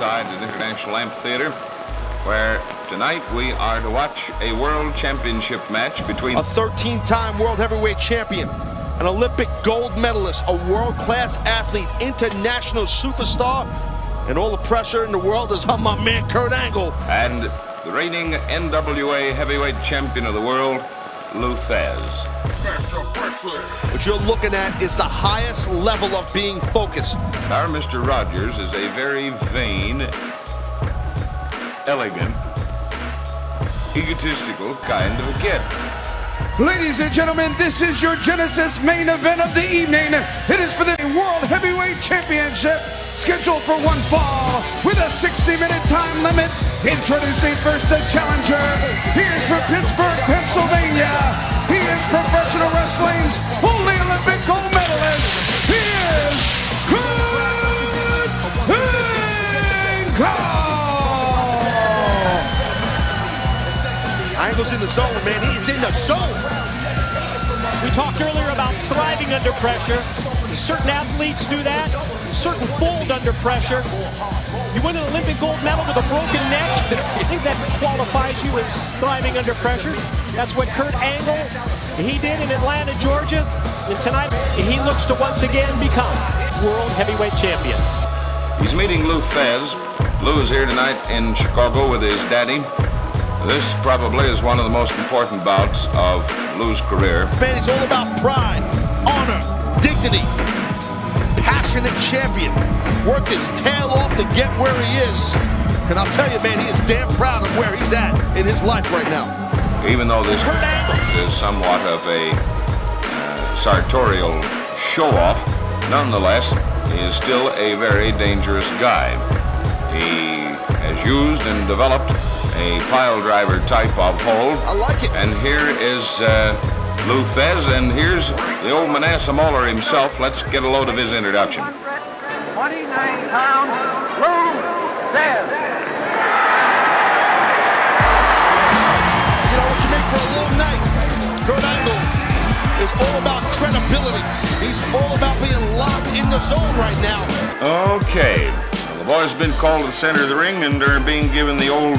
ringside at the International Amphitheater, where tonight we are to watch a World Championship match between a 13-time World Heavyweight Champion, an Olympic gold medalist, a world-class athlete, international superstar, and all the pressure in the world is on my man Kurt Angle. And the reigning NWA Heavyweight Champion of the world, Thesz. What you're looking at is the highest level of being focused. Our Mr. Rogers is a very vain, elegant, egotistical kind of a kid. Ladies and gentlemen, this is your Genesis main event of the evening. It is for the World Heavyweight Championship, scheduled for one fall with a 60-minute time limit. Introducing first the challenger. He is from Pittsburgh, Pennsylvania. He is professional wrestling's only Olympic gold medalist. He is Kurt Angle. Angle's in the zone, man. He's in the zone. We talked earlier about thriving under pressure. Certain athletes do that. Certain fold under pressure. You win an Olympic gold medal with a broken neck. I think that qualifies you as thriving under pressure. That's what Kurt Angle, he did in Atlanta, Georgia. And tonight, he looks to once again become World Heavyweight Champion. He's meeting Thesz. Lou is here tonight in Chicago with his daddy. This probably is one of the most important bouts of Lou's career. Man, he's all about pride, honor, dignity. Passionate champion. Worked his tail off to get where he is. And I'll tell you, man, he is damn proud of where he's at in his life right now. Even though this is somewhat of a sartorial show-off, nonetheless, he is still a very dangerous guy. He has used and developed a pile driver type of hold. I like it. And here is Thesz, and here's the old Manasseh Moeller himself. Let's get a load of his introduction. 29 pounds, Thesz. You know what you make for a long night? Kurt Angle is all about credibility. He's all about being locked in the zone right now. Okay. Well, the boys have been called to the center of the ring, and they're being given the old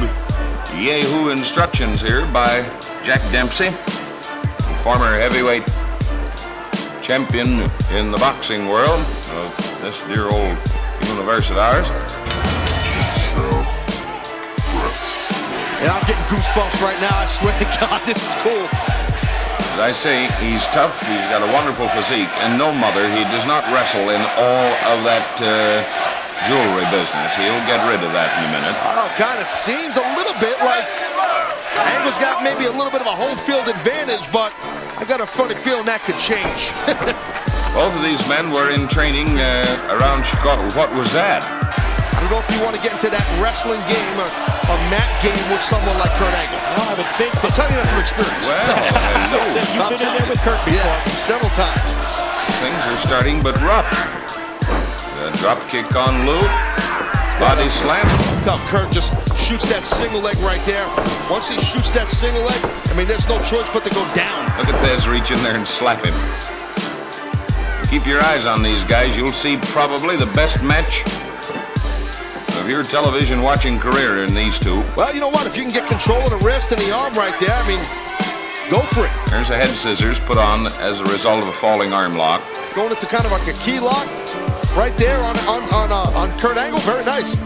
Yahoo instructions here by Jack Dempsey, former heavyweight champion in the boxing world of this dear old universe of ours. And I'm getting goosebumps right now. I swear to God, this is cool. As I say, he's tough, he's got a wonderful physique, and no mother, he does not wrestle in all of that jewelry business. He'll get rid of that in a minute. Oh, kind of seems a little bit like Angle's got maybe a little bit of a home field advantage, but I got a funny feeling that could change. Both of these men were in training around Chicago. What was that? I don't know if you want to get into that wrestling game or a mat game with someone like Kurt Angle. Well, I would think I'll tell you that from experience. Well, you've been in there with Kurt before. Yeah, several times. Things are starting but rough. The drop kick on Lou. Body slam. No, Kurt just shoots that single leg right there. Once he shoots that single leg, I mean, there's no choice but to go down. Look at Thesz reach in there and slap him. Keep your eyes on these guys. You'll see probably the best match of your television watching career in these two. Well, you know what? If you can get control of the wrist and the arm right there, I mean, go for it. There's a head scissors put on as a result of a falling arm lock. Going into kind of like a key lock right there on Kurt Angle. Very nice.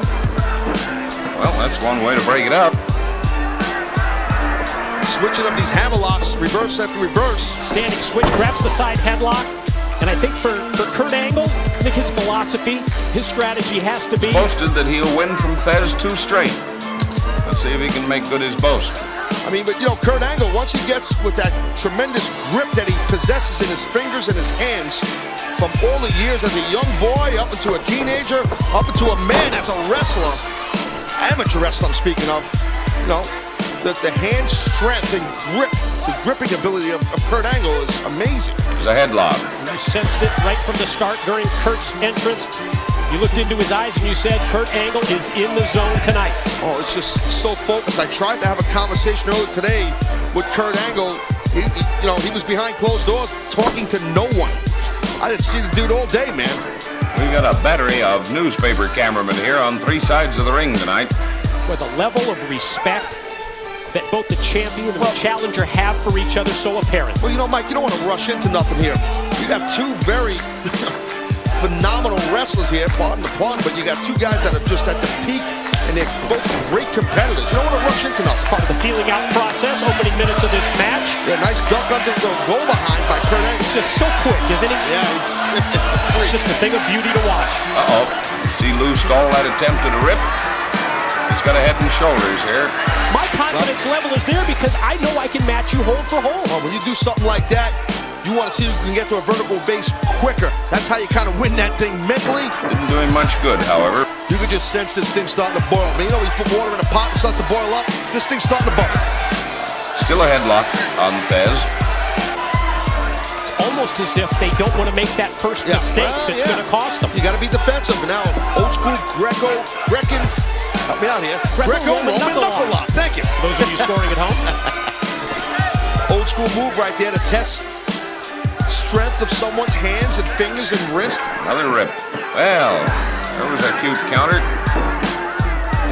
Well, that's one way to break it up. Switching up these hammer locks, reverse after reverse. Standing switch, grabs the side headlock. And I think for Kurt Angle, I think his philosophy, his strategy has to be... Posted that he'll win from Thesz 2 straight. Let's see if he can make good his boast. I mean, but you know, Kurt Angle, once he gets with that tremendous grip that he possesses in his fingers and his hands, from all the years as a young boy, up into a teenager, up into a man as a wrestler, amateur wrestler I'm speaking of, you know, the hand strength and grip, the gripping ability of Kurt Angle is amazing. It's a headlock. You sensed it right from the start during Kurt's entrance. You looked into his eyes and you said, Kurt Angle is in the zone tonight. Oh, it's just so focused. I tried to have a conversation earlier today with Kurt Angle. He was behind closed doors talking to no one. I didn't see the dude all day, man. We got a battery of newspaper cameramen here on three sides of the ring tonight. With a level of respect that both the champion and the challenger have for each other so apparent. Well, you know, Mike, you don't want to rush into nothing here. You got two very phenomenal wrestlers here, pardon the pun, but you got two guys that are just at the peak, and they're both great competitors. You don't want to rush into nothing. Part of the feeling out process, opening minutes of this match. Yeah, nice dunk under the goal behind by Kurt Angle. It's just so quick, isn't it? Yeah. It's just a thing of beauty to watch. Uh-oh. See Lou stall that attempt at a rip? He's got a head and shoulders here. My confidence level is there because I know I can match you hold for hold. Well, when you do something like that, you want to see if you can get to a vertical base quicker. That's how you kind of win that thing mentally. Didn't do him much good, however. You could just sense this thing starting to boil. I mean, you know, you put water in a pot and it starts to boil up. This thing's starting to bubble. Still a headlock on Thesz. It's almost as if they don't want to make that first mistake that's going to cost them. You got to be defensive. And now, old school Greco-Roman, help me out here. Greco-Roman knuckle lock. Thank you. Those of you scoring at home. Old school move right there to test strength of someone's hands and fingers and wrist. Another rip. Well, that was a cute counter.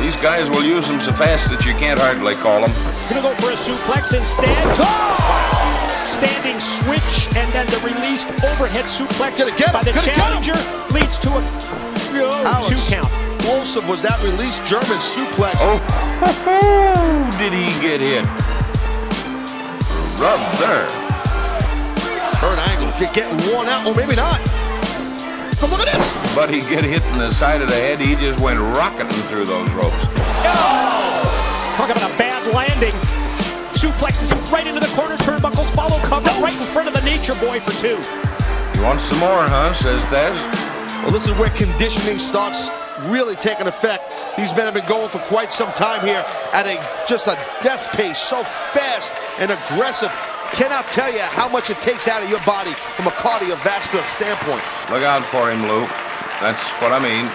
These guys will use them so fast that you can't hardly call them. Gonna go for a suplex instead. Standing switch and then the released overhead suplex by the challenger leads to a 2 count. Explosive was that released German suplex. Oh, did he get hit? Rub there. Kurt Angle getting worn out, or maybe not. Oh, look at this. But he get hit in the side of the head. He just went rocketing through those ropes. Oh! Talk about a bad landing. Suplexes him right into the corner. Turnbuckles follow cover right in front of the Nature Boy for 2. You want some more, huh? Says Thesz. Well, this is where conditioning starts really taking effect. These men have been going for quite some time here at just a death pace, so fast and aggressive. Cannot tell you how much it takes out of your body from a cardiovascular standpoint. Look out for him, Lou. That's what I mean.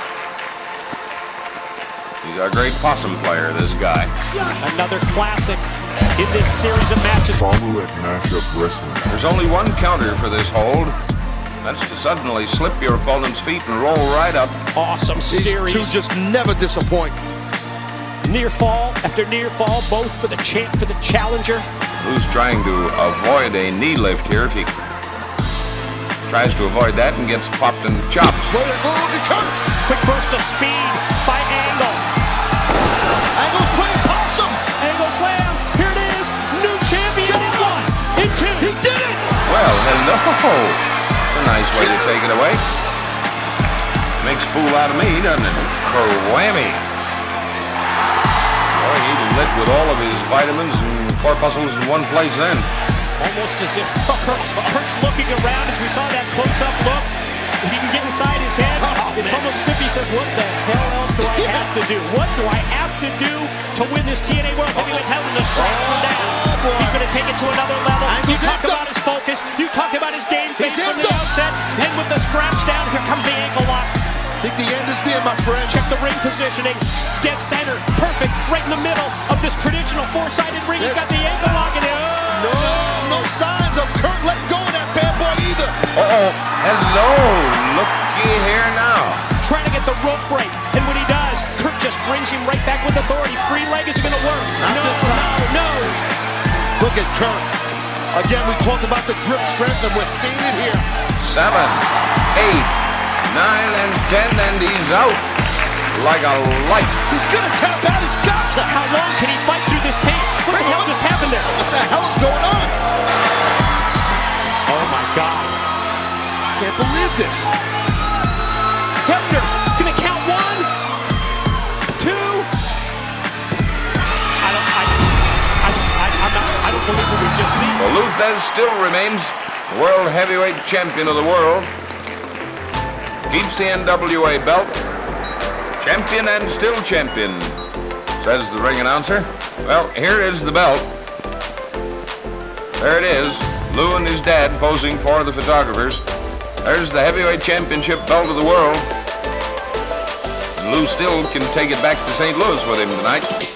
He's a great possum player, this guy. Another classic in this series of matches. Follow at Mashup Wrestling. There's only one counter for this hold. That's to suddenly slip your opponent's feet and roll right up. Awesome series. These two just never disappoint. Near fall after near fall, both for the challenger. Lou's trying to avoid a knee lift here. If he tries to avoid that and gets popped and chopped. Quick burst of speed by Angle. Angle's playing possum. Angle slam. Here it is. New champion in 1, in 2. He did it. Well, hello. That's a nice way to take it away. Makes a fool out of me, doesn't it? Kerwhammy. Boy, he lit with all of his vitamins and corpuscles in one place then. Almost as if Kurt's looking around as we saw that close-up look. If he can get inside his head, it's almost as if he says, what the hell else do I have to do? What do I have to do to win this TNA World Heavyweight title? The straps are down. He's going to take it to another level. You talk about his focus. You talk about his game face from the outset. And with the straps down, here comes the ankle lock. I think the end is near, my friend. Check the ring positioning. Dead center. Perfect. Right in the middle of this traditional four-sided ring. He's got the ankle lock in it. No signs of Kurt letting go of that bad boy either. Uh-oh. Hello. Looky here now. Trying to get the rope break. And when he does, Kurt just brings him right back with authority. Free leg is going to work. No. Look at Kurt. Again, we talked about the grip strength, and we're seeing it here. 7, 8, 9, and 10, and he's out like a light. He's going to tap out. He's got to. How long can he fight through this pain? What the hell just happened there? What the hell is going on? Oh, my God. Can't believe this. Hebner going to count 1, 2. I don't believe what we just seen. Well, Lou Thesz still remains World Heavyweight Champion of the world. Keeps the NWA belt. Champion and still champion, says the ring announcer. Well, here is the belt. There it is. Lou and his dad posing for the photographers. There's the Heavyweight Championship belt of the world. And Lou still can take it back to St. Louis with him tonight.